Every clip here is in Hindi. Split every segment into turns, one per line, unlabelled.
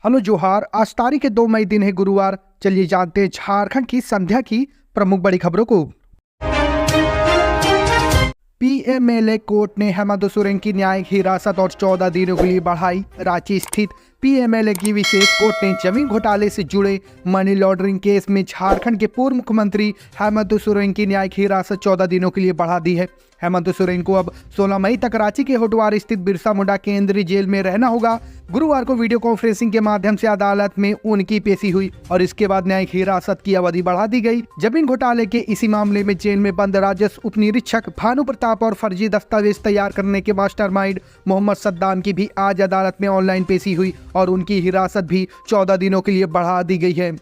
हेलो जोहार। आज तारीख है 2 मई, दिन है गुरुवार। चलिए जानते हैं झारखंड की संध्या की प्रमुख बड़ी खबरों को। पीएमएलए कोर्ट ने हेमंत सोरेन की न्यायिक हिरासत और 14 दिनों के लिए बढ़ाई। रांची स्थित पीएमएलए की विशेष कोर्ट ने जमीन घोटाले से जुड़े मनी लॉन्ड्रिंग केस में झारखंड के पूर्व मुख्यमंत्री हेमंत सोरेन की न्यायिक हिरासत 14 दिनों के लिए बढ़ा दी है। हेमंत सोरेन को अब 16 मई तक रांची के होटवार स्थित बिरसा मुंडा केंद्रीय जेल में रहना होगा। गुरुवार को वीडियो कॉन्फ्रेंसिंग के माध्यम से अदालत में उनकी पेशी हुई और इसके बाद न्यायिक हिरासत की अवधि बढ़ा दी गई। जमीन घोटाले के इसी मामले में जेल में बंद राजस्व उप निरीक्षक भानु प्रताप और फर्जी दस्तावेज तैयार करने के मास्टरमाइंड मोहम्मद सद्दाम की भी आज अदालत में ऑनलाइन पेशी हुई और उनकी हिरासत भी 14 दिनों के लिए बढ़ा दी गई है।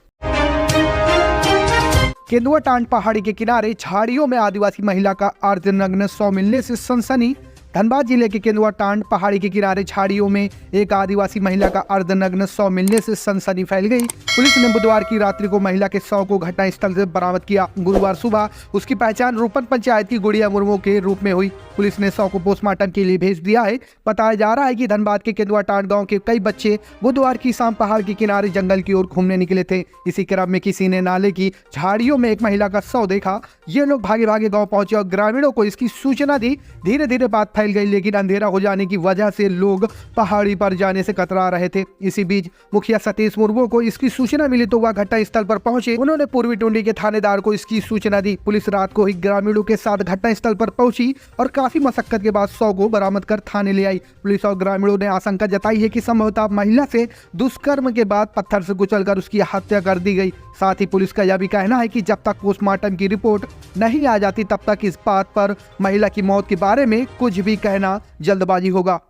केंदुआ टांड पहाड़ी के किनारे झाड़ियों में आदिवासी महिला का अर्धनग्न शव मिलने से सनसनी। धनबाद जिले के केंदुआ टांड पहाड़ी के किनारे झाड़ियों में एक आदिवासी महिला का अर्धनग्न शव मिलने से सनसनी फैल गई। पुलिस ने बुधवार की रात्रि को महिला के शव को घटनास्थल से बरामद किया। गुरुवार सुबह उसकी पहचान रूपन पंचायत की गुड़िया मुर्मू के रूप में हुई। पुलिस ने शव को पोस्टमार्टम के लिए भेज दिया है। बताया जा रहा है कि धनबाद के केंदुआ टांड गाँव के कई बच्चे बुधवार की शाम पहाड़ के किनारे जंगल की ओर घूमने निकले थे। इसी क्रम में किसी ने नाले की झाड़ियों में एक महिला का शव देखा। ये लोग भागे भागे गाँव पहुंचे और ग्रामीणों को इसकी सूचना दी। धीरे धीरे बात फैल गई, लेकिन अंधेरा हो जाने की वजह से लोग पहाड़ी पर जाने से कतरा रहे थे। इसी बीच मुखिया सतीश मुर्मू को इसकी सूचना मिली तो वह घटनास्थल पर पहुंचे। उन्होंने पूर्वी टुंडी के थानेदार को इसकी सूचना दी। पुलिस रात को ही ग्रामीणों के साथ घटनास्थल पर पहुंची और काफी मशक्कत के बाद शव को बरामद कर थाने ले आई। पुलिस और ग्रामीणों ने आशंका जताई है कि संभवतः महिला से दुष्कर्म के बाद पत्थर से कुचलकर उसकी हत्या कर दी गई। साथ ही पुलिस का यह भी कहना है कि जब तक पोस्टमार्टम की रिपोर्ट नहीं आ जाती तब तक इस बात पर महिला की मौत के बारे में कुछ भी कहना जल्दबाजी होगा।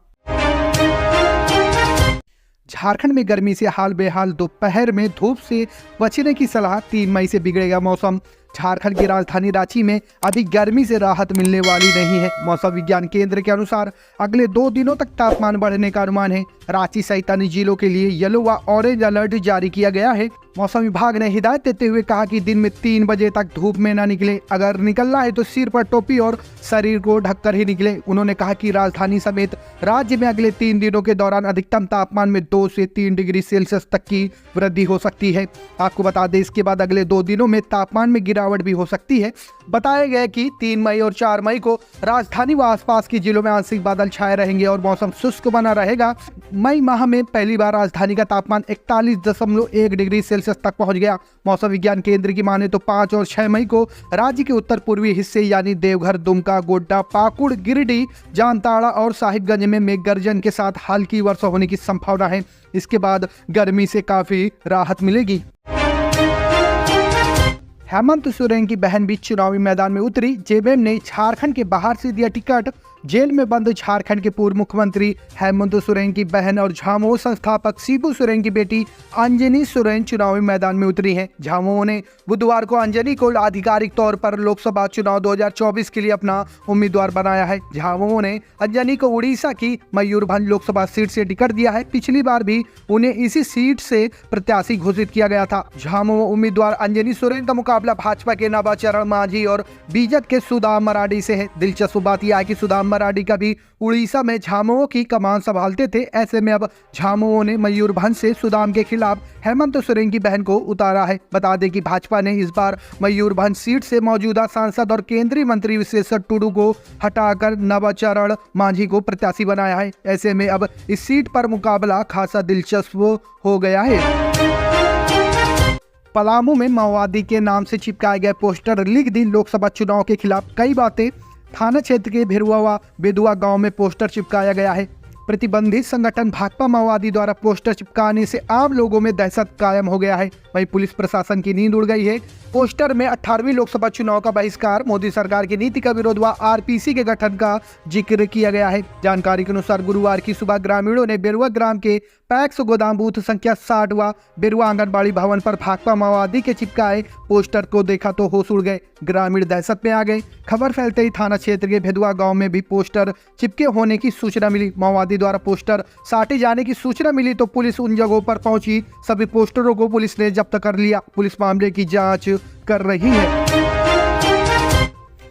झारखंड में गर्मी से हाल बेहाल, दोपहर में धूप से बचने की सलाह। 3 मई से बिगड़ेगा मौसम। झारखंड की राजधानी रांची में अभी गर्मी से राहत मिलने वाली नहीं है। मौसम विज्ञान केंद्र के अनुसार अगले 2 दिनों तक तापमान बढ़ने का अनुमान है। रांची सहित अन्य जिलों के लिए येलो व ऑरेंज अलर्ट जारी किया गया है। मौसम विभाग ने हिदायत देते हुए कहा कि दिन में 3 बजे तक धूप में न निकले। अगर निकलना है तो सिर पर टोपी और शरीर को ढककर ही निकले। उन्होंने कहा कि राजधानी समेत राज्य में अगले 3 दिनों के दौरान अधिकतम तापमान में 2 से 3 डिग्री सेल्सियस तक की वृद्धि हो सकती है। आपको बता दें, इसके बाद अगले 2 दिनों में तापमान में गिरावट भी हो सकती है। बताया गया कि 3 मई और 4 मई को राजधानी व आसपास के जिलों में आंशिक बादल छाए रहेंगे और मौसम शुष्क बना रहेगा। मई माह में पहली बार राजधानी का तापमान 41.1 डिग्री सेल्सियस तक पहुंच गया। मौसम विज्ञान केंद्र की माने तो 5 और 6 मई को राज्य के उत्तर पूर्वी हिस्से यानी देवघर, दुमका, गोड्डा, पाकुड़, गिरिडीह, जामताड़ा और साहिबगंज में मेघ गर्जन के साथ हल्की वर्षा होने की संभावना है। इसके बाद गर्मी से काफी राहत मिलेगी। हेमंत सोरेन की बहन भी चुनावी मैदान में उतरी। जेबीएम ने झारखंड के बाहर से दिया टिकट। जेल में बंद झारखंड के पूर्व मुख्यमंत्री हेमंत सोरेन की बहन और झामुमो संस्थापक शिबू सोरेन की बेटी अंजनी सोरेन चुनावी मैदान में उतरी हैं। झामुमो ने बुधवार को अंजनी को आधिकारिक तौर पर लोकसभा चुनाव 2024 के लिए अपना उम्मीदवार बनाया है। झामुमो ने अंजनी को उड़ीसा की मयूरभंज लोकसभा सीट से टिकट दिया है। पिछली बार भी उन्हें इसी सीट से प्रत्याशी घोषित किया गया था। झामुमो उम्मीदवार अंजनी सोरेन का मुकाबला भाजपा के नवाचरण मांझी और बीजेपी के सुदाम मराडी से है। दिलचस्प बात यह है कि सुदाम मराडी का भी उड़ीसा में झामुमो की कमान संभालते थे। ऐसे में अब झामुमो ने मयूरभंज से सुदाम के खिलाफ हेमंत सोरेन की बहन को उतारा है। बता दें कि भाजपा ने इस बार मयूरभंज सीट से मौजूदा सांसद और केंद्रीय मंत्री विशेश्वर टुडू को हटाकर नवाचरण मांझी को प्रत्याशी बनाया है। ऐसे में अब इस सीट पर मुकाबला खासा दिलचस्प हो गया है। पलामू में माओवादी के नाम से चिपकाए गए पोस्टर, लिख दी लोकसभा चुनाव के खिलाफ कई बातें। थाना क्षेत्र के भिरुआ व बेदुआ गांव में पोस्टर चिपकाया गया है। प्रतिबंधित संगठन भाकपा माओवादी द्वारा पोस्टर चिपकाने से आम लोगों में दहशत कायम हो गया है। वहीं पुलिस प्रशासन की नींद उड़ गई है। पोस्टर में 18वीं लोकसभा चुनाव का बहिष्कार, मोदी सरकार की नीति का विरोध व आरपीसी के गठन का जिक्र किया गया है। जानकारी के अनुसार गुरुवार की सुबह ग्रामीणों ने बेरुआ ग्राम के पैक्स गोदाम बूथ संख्या 60 व बेरुआ आंगनबाड़ी भवन पर भाकपा माओवादी के चिपकाए पोस्टर को देखा तो होश उड़ गए। ग्रामीण दहशत में आ गए। खबर फैलते ही थाना क्षेत्र के भेदुआ गांव में भी पोस्टर चिपके होने की सूचना मिली। माओवादी द्वारा पोस्टर साटे जाने की सूचना मिली तो पुलिस उन जगहों पर पहुंची। सभी पोस्टरों को पुलिस ने जब्त कर लिया। पुलिस मामले की जांच कर रही है।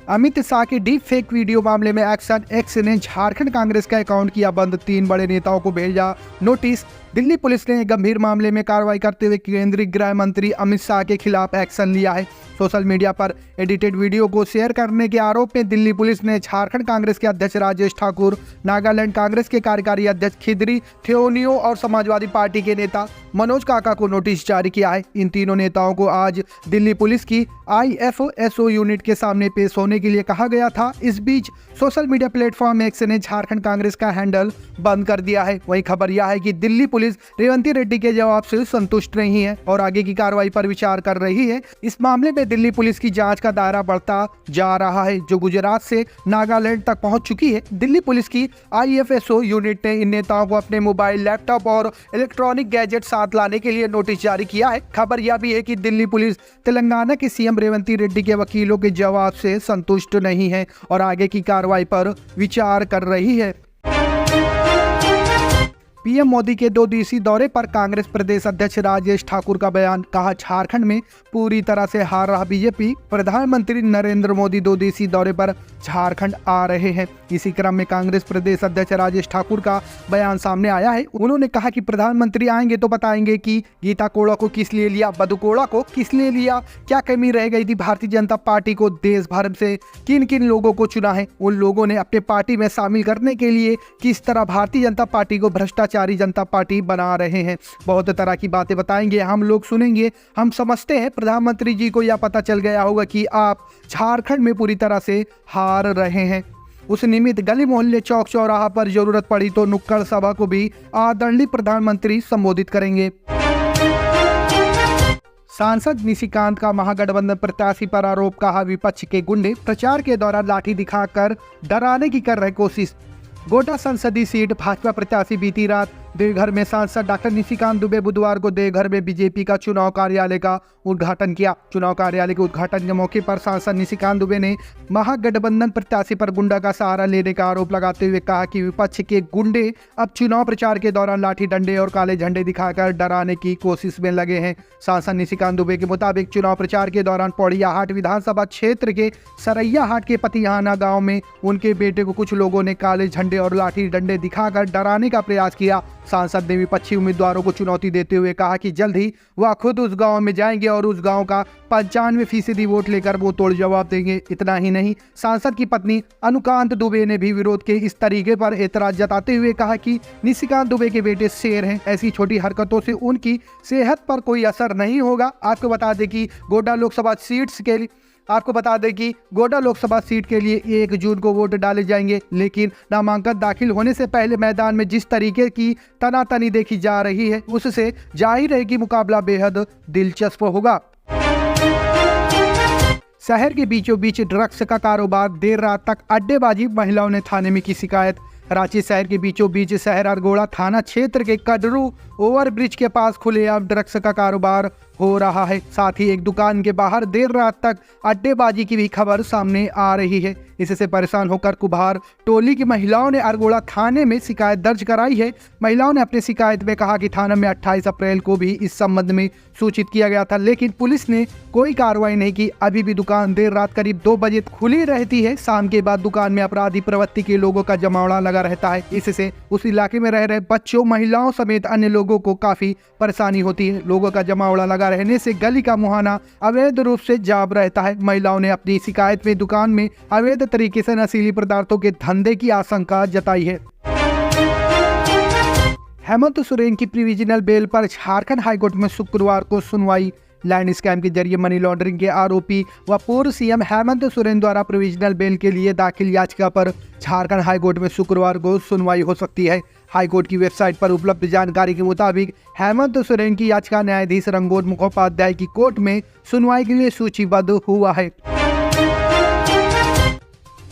अमित शाह के डीप फेक वीडियो मामले में एक्शन एक्स ने झारखंड कांग्रेस का अकाउंट किया बंद। 3 बड़े नेताओं को भेजा नोटिस। दिल्ली पुलिस ने गंभीर मामले में कार्रवाई करते हुए केंद्रीय गृह मंत्री अमित शाह के खिलाफ एक्शन लिया है। सोशल मीडिया पर एडिटेड वीडियो को शेयर करने के आरोप में दिल्ली पुलिस ने झारखंड कांग्रेस के अध्यक्ष राजेश ठाकुर, नागालैंड कांग्रेस के कार्यकारी अध्यक्ष खिदरी थेओनियो और समाजवादी पार्टी के नेता मनोज काका को नोटिस जारी किया है। इन तीनों नेताओं को आज दिल्ली पुलिस की IFSO यूनिट के सामने पेश होने के लिए कहा गया था। इस बीच सोशल मीडिया प्लेटफॉर्म एक्स ने झारखंड कांग्रेस का हैंडल बंद कर दिया है। वहीं खबर यह है कि दिल्ली पुलिस रेवंती रेड्डी के जवाब से संतुष्ट नहीं है और आगे की कार्रवाई पर विचार कर रही है। इस मामले में दिल्ली पुलिस की जांच का दायरा बढ़ता जा रहा है, जो गुजरात से नागालैंड तक पहुंच चुकी है। दिल्ली पुलिस की IFSO यूनिट ने इन नेताओं को अपने मोबाइल, लैपटॉप और इलेक्ट्रॉनिक गैजेट साथ लाने के लिए नोटिस जारी किया है। खबर यह भी है कि दिल्ली पुलिस तेलंगाना के CM रेवंती रेड्डी के वकीलों के जवाब से संतुष्ट नहीं है और आगे की कार्रवाई पर विचार कर रही है। PM मोदी के 2 दिवसीय दौरे पर कांग्रेस प्रदेश अध्यक्ष राजेश ठाकुर का बयान। कहा, झारखंड में पूरी तरह से हार रहा बीजेपी। प्रधानमंत्री नरेंद्र मोदी 2 दिवसीय दौरे पर झारखंड आ रहे हैं। इसी क्रम में कांग्रेस प्रदेश अध्यक्ष राजेश ठाकुर का बयान सामने आया है। उन्होंने कहा कि प्रधानमंत्री आएंगे तो बताएंगे कि गीता कोड़ा को किस लिए लिया, बदू कोड़ा को किस लिए लिया, क्या कमी रह गई थी। भारतीय जनता पार्टी को देश भर से किन किन लोगों को चुना है, उन लोगों ने अपने पार्टी में शामिल करने के लिए किस तरह भारतीय जनता पार्टी को भ्रष्टाचारी जनता पार्टी बना रहे हैं। बहुत तरह की बातें बताएंगे, हम लोग सुनेंगे। हम समझते हैं प्रधानमंत्री जी को यह पता चल गया होगा कि आप झारखंड में पूरी तरह से हार रहे हैं। उस निमित्त गली मोहल्ले, चौक चौराहा पर जरूरत पड़ी तो नुक्कड़ सभा को भी आदरणीय प्रधानमंत्री संबोधित करेंगे। सांसद निशिकांत का महागठबंधन प्रत्याशी पर आरोप। कहा, विपक्ष के गुंडे प्रचार के दौरान लाठी दिखाकर डराने की कर रहे कोशिश। गोड्डा संसदीय सीट भाजपा प्रत्याशी बीती रात देवघर में सांसद डॉक्टर निशिकांत दुबे बुधवार को देवघर में बीजेपी का चुनाव कार्यालय का उद्घाटन किया। चुनाव कार्यालय के उद्घाटन के मौके पर सांसद निशिकांत दुबे ने महागठबंधन प्रत्याशी पर गुंडा का सहारा लेने का आरोप लगाते हुए कहा कि विपक्ष के गुंडे अब चुनाव प्रचार के दौरान लाठी डंडे और काले झंडे दिखाकर डराने की कोशिश में लगे हैं। सांसद निशिकांत दुबे के मुताबिक चुनाव प्रचार के दौरान पौड़ियाहाट विधानसभा क्षेत्र के सरैयाहाट के पतिहाना गाँव में उनके बेटे को कुछ लोगों ने काले झंडे और लाठी डंडे दिखाकर डराने का प्रयास किया। सांसद ने विपक्षी उम्मीदवारों को चुनौती देते हुए कहा कि जल्द ही वह खुद उस गांव में जाएंगे और उस गांव का 95% वोट लेकर वो तोड़ जवाब देंगे। इतना ही नहीं, सांसद की पत्नी अनुकांत दुबे ने भी विरोध के इस तरीके पर एतराज जताते हुए कहा कि निशिकांत दुबे के बेटे शेर हैं, ऐसी छोटी हरकतों से उनकी सेहत पर कोई असर नहीं होगा। आपको बता दें कि गोड्डा लोकसभा सीट के लिए 1 जून को वोट डाले जाएंगे, लेकिन नामांकन दाखिल होने से पहले मैदान में जिस तरीके की तनातनी देखी जा रही है, उससे जाहिर है कि मुकाबला बेहद दिलचस्प होगा। शहर के बीचों बीच ड्रग्स का कारोबार, देर रात तक अड्डेबाजी, महिलाओं ने थाने में की शिकायत। रांची शहर के बीचों बीच शहर अरगोड़ा थाना क्षेत्र के कडरू ओवरब्रिज के पास खुलेआम ड्रग्स का कारोबार हो रहा है। साथ ही एक दुकान के बाहर देर रात तक अड्डेबाजी की भी खबर सामने आ रही है। इससे परेशान होकर कुम्हार टोली की महिलाओं ने अरगोड़ा थाने में शिकायत दर्ज कराई है। महिलाओं ने अपनी शिकायत में कहा कि थाना में 28 अप्रैल को भी इस संबंध में सूचित किया गया था, लेकिन पुलिस ने कोई कार्रवाई नहीं की। अभी भी दुकान देर रात करीब 2 बजे खुली रहती है। शाम के बाद दुकान में अपराधी प्रवृत्ति के लोगों का जमावड़ा लगा रहता है। इससे उस इलाके में रह रहे बच्चों, महिलाओं समेत अन्य लोगों को काफी परेशानी होती है। लोगों का जमावड़ा लगा रहने से गली का मुहाना अवैध रूप से जाम रहता है। महिलाओं ने अपनी शिकायत में दुकान में अवैध तरीके से नशीली पदार्थों के धंधे की आशंका जताई है। हेमंत सोरेन की प्रोविजनल बेल पर झारखंड हाईकोर्ट में शुक्रवार को सुनवाई। लैंड स्कैम के जरिए मनी लॉन्ड्रिंग के आरोपी व पूर्व CM हेमंत सोरेन द्वारा प्रोविजनल बेल के लिए दाखिल याचिका पर झारखंड हाईकोर्ट में शुक्रवार को सुनवाई हो सकती है। हाईकोर्ट की वेबसाइट पर उपलब्ध जानकारी के मुताबिक हेमंत सोरेन की याचिका न्यायाधीश रंगोद मुखोपाध्याय की कोर्ट में सुनवाई के लिए सूचीबद्ध हुआ है।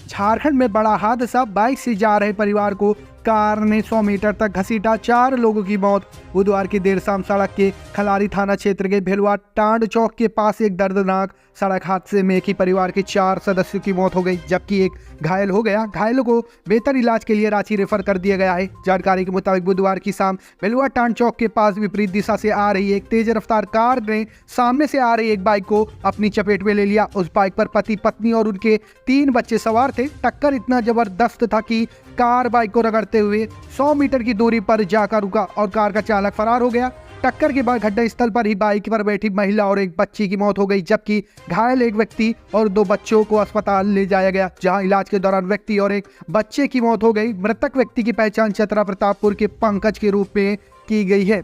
झारखंड में बड़ा हादसा, बाइक से जा रहे परिवार को कार ने 100 मीटर तक घसीटा, 4 लोगों की मौत। बुधवार की देर शाम सड़क के खलारी थाना क्षेत्र के भेलवा टांड चौक के पास एक दर्दनाक सड़क हादसे में एक ही परिवार के 4 सदस्यों की मौत हो गई, जबकि एक घायल हो गया। घायलों को बेहतर इलाज के लिए रांची रेफर कर दिया गया है। जानकारी के मुताबिक बुधवार की शाम भेलवा टांड चौक के पास विपरीत दिशा से आ रही एक तेज रफ्तार कार ने सामने से आ रही एक बाइक को अपनी चपेट में ले लिया। उस बाइक पर पति, पत्नी और उनके 3 बच्चे सवार थे। टक्कर इतना जबरदस्त था कि कार बाइक को रगड़ते हुए 100 मीटर की दूरी पर जाकर रुका और कार का चालक फरार हो गया। टक्कर के बाद घटनास्थल पर ही बाइक पर बैठी महिला और एक बच्ची की मौत हो गई, जबकि घायल एक व्यक्ति और 2 बच्चों को अस्पताल ले जाया गया, जहां इलाज के दौरान व्यक्ति और एक बच्चे की मौत हो गई। मृतक व्यक्ति की पहचान चतरा प्रतापपुर के पंकज के रूप में की गई है।